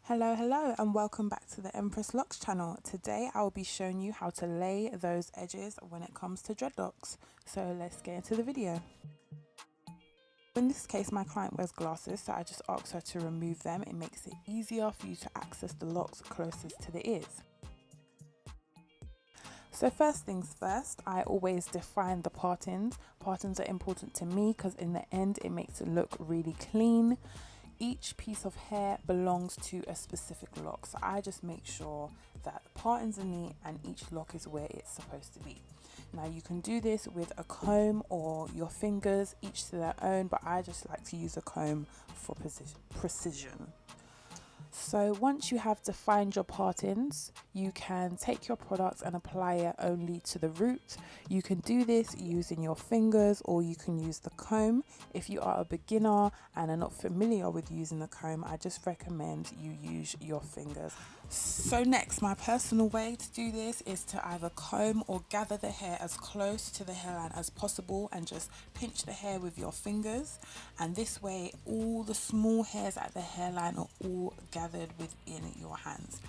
Hello and welcome back to the EmpressLocs channel. Today I will be showing you how to lay those edges when it comes to dreadlocks. So let's get into the video. In this case my client wears glasses, so I just asked her to remove them. It makes it easier for you to access the locks closest to the ears. So first things first, I always define the partings. Partings are important to me because in the end it makes it look really clean. Each piece of hair belongs to a specific lock, so I just make sure that the partings are neat and each lock is where it's supposed to be. Now you can do this with a comb or your fingers, each to their own, but I just like to use a comb for precision. So once you have defined your partings, you can take your product and apply it only to the root. You can do this using your fingers or you can use the comb. If you are a beginner and are not familiar with using the comb, I just recommend you use your fingers. So next, my personal way to do this is to either comb or gather the hair as close to the hairline as possible and just pinch the hair with your fingers, and this way all the small hairs at the hairline are all gathered within your hands.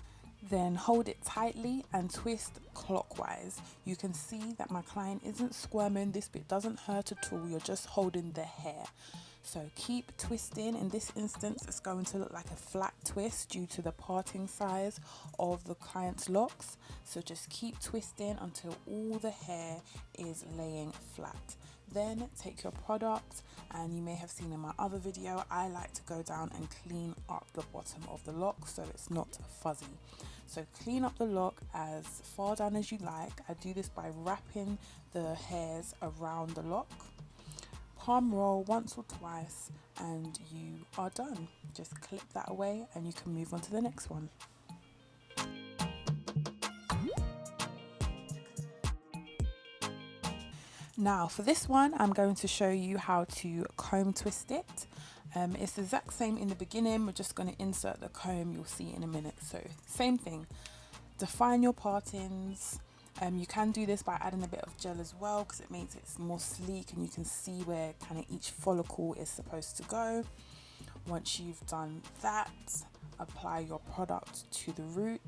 Then hold it tightly and twist clockwise. You can see that my client isn't squirming. This bit doesn't hurt at all. You're just holding the hair. So keep twisting. In this instance, it's going to look like a flat twist due to the parting size of the client's locks. So just keep twisting until all the hair is laying flat. Then take your product, and you may have seen in my other video, I like to go down and clean up the bottom of the lock so it's not fuzzy. So clean up the lock as far down as you like. I do this by wrapping the hairs around the lock. Palm roll once or twice and you are done. Just clip that away and you can move on to the next one. Now for this one, I'm going to show you how to comb twist it. It's the exact same in the beginning. We're just going to insert the comb. You'll see in a minute. So same thing, define your partings. You can do this by adding a bit of gel as well because it makes it more sleek and you can see where kind of each follicle is supposed to go. Once you've done that, apply your product to the root.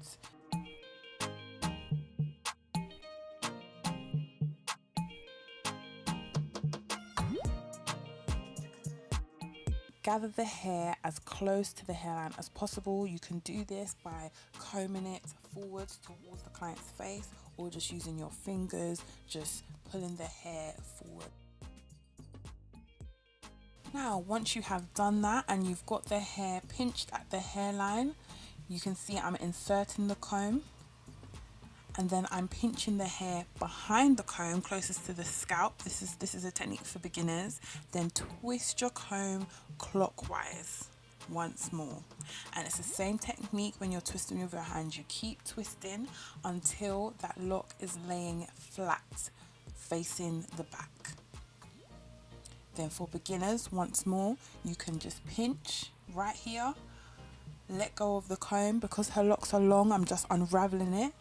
Gather the hair as close to the hairline as possible. You can do this by combing it forwards towards the client's face or just using your fingers, just pulling the hair forward. Now, once you have done that and you've got the hair pinched at the hairline, you can see I'm inserting the comb. And then I'm pinching the hair behind the comb closest to the scalp. This is a technique for beginners. Then twist your comb clockwise once more. And it's the same technique when you're twisting with your hands. You keep twisting until that lock is laying flat, facing the back. Then for beginners, once more, you can just pinch right here. Let go of the comb. Because her locks are long, I'm just unraveling it.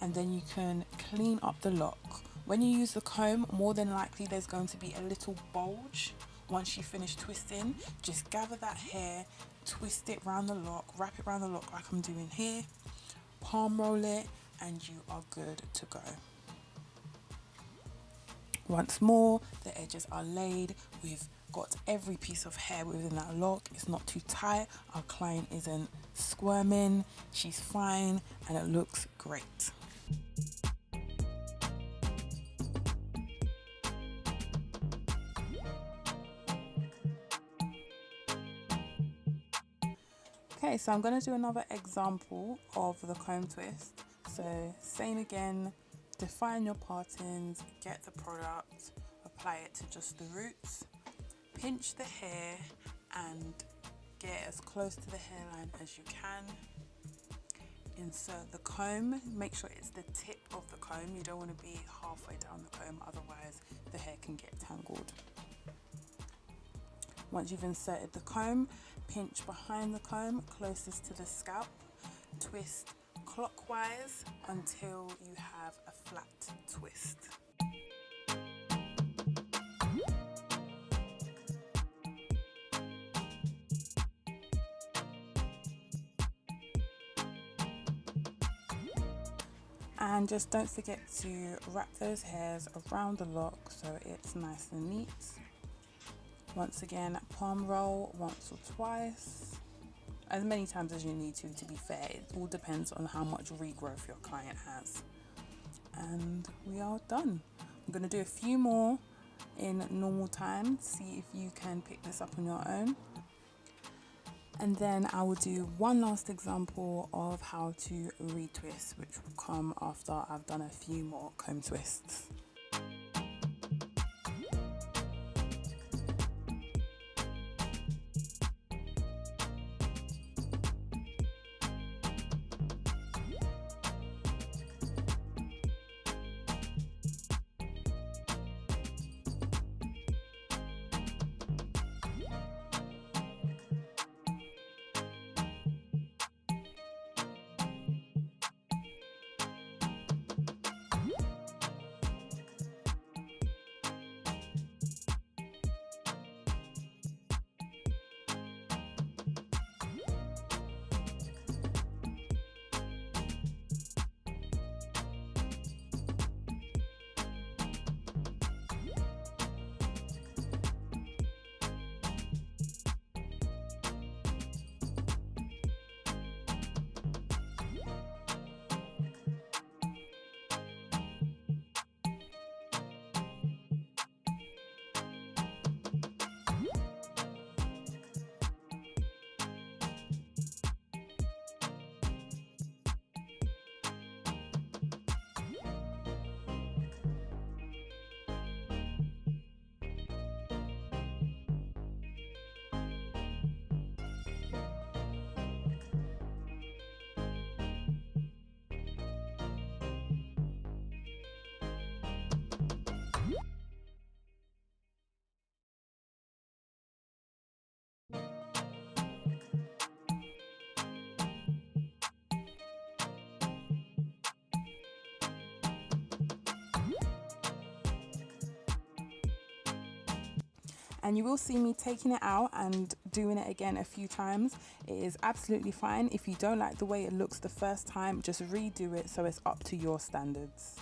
And then you can clean up the lock. When you use the comb, more than likely there's going to be a little bulge. Once you finish twisting, just gather that hair, twist it around the lock, wrap it around the lock like I'm doing here, palm roll it, and you are good to go. Once more, the edges are laid. We've got every piece of hair within that lock. It's not too tight. Our client isn't squirming. She's fine and it looks great. Okay, so I'm going to do another example of the comb twist. So same again, define your partings, get the product, apply it to just the roots, pinch the hair and get as close to the hairline as you can. Insert the comb, make sure it's the tip of the comb. You don't want to be halfway down the comb, otherwise the hair can get tangled. Once you've inserted the comb, pinch behind the comb closest to the scalp, twist clockwise until you have a flat twist. And just don't forget to wrap those hairs around the lock so it's nice and neat. Once again, palm roll once or twice, as many times as you need to be fair. It all depends on how much regrowth your client has. And we are done. I'm going to do a few more in normal time, see if you can pick this up on your own. And then I will do one last example of how to retwist, which will come after I've done a few more comb twists. And you will see me taking it out and doing it again a few times. It is absolutely fine. If you don't like the way it looks the first time, just redo it so it's up to your standards.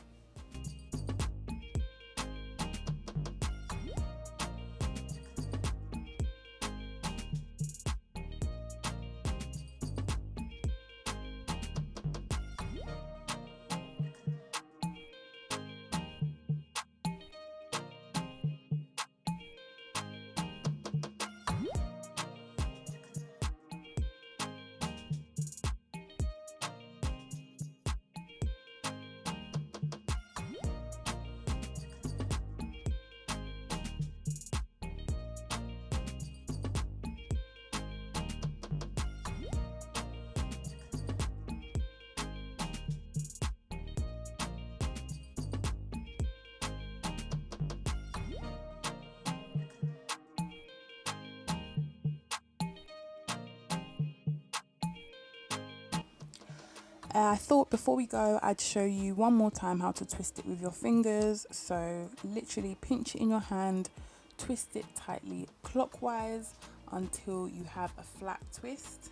I thought before we go, I'd show you one more time how to twist it with your fingers. So literally pinch it in your hand, twist it tightly clockwise until you have a flat twist.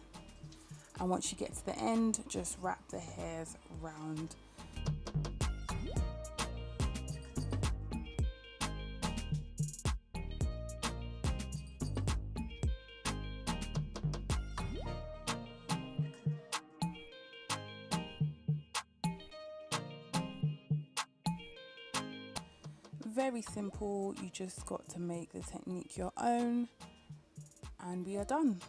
And once you get to the end, just wrap the hairs round. Very simple, you just got to make the technique your own, and we are done.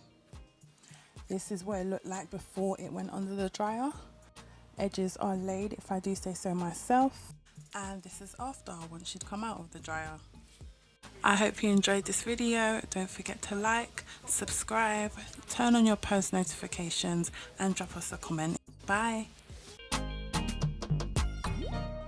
This is what it looked like before it went under the dryer. Edges are laid, if I do say so myself, and this is after, once she'd come out of the dryer. I hope you enjoyed this video. Don't forget to like, subscribe, turn on your post notifications, and drop us a comment. Bye.